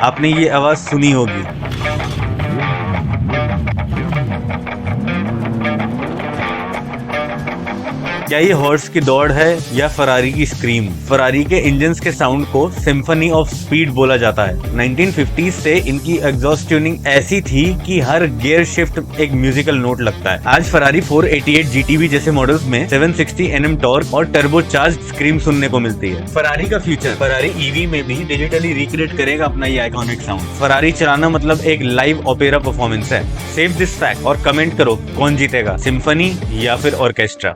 आपने ये आवाज सुनी होगी। क्या ये हॉर्स की दौड़ है या फरारी की स्क्रीम? फरारी के इंजन्स के साउंड को सिम्फनी ऑफ स्पीड बोला जाता है। 1950s से इनकी एग्जॉस्ट ट्यूनिंग ऐसी थी कि हर गियर शिफ्ट एक म्यूजिकल नोट लगता है। आज फरारी 488 GTB जैसे मॉडल्स में 760 Nm टॉर्क और टर्बो चार्ज स्क्रीम सुनने को मिलती है। फरारी का फ्यूचर, फरारी ईवी में भी डिजिटली रिक्रिएट करेगा अपना ये आइकॉनिक साउंड। फरारी चलाना मतलब एक लाइव ओपेरा परफॉर्मेंस है। सेव दिस फैक्ट और कमेंट करो कौन जीतेगा, सिम्फनी या फिर ऑर्केस्ट्रा।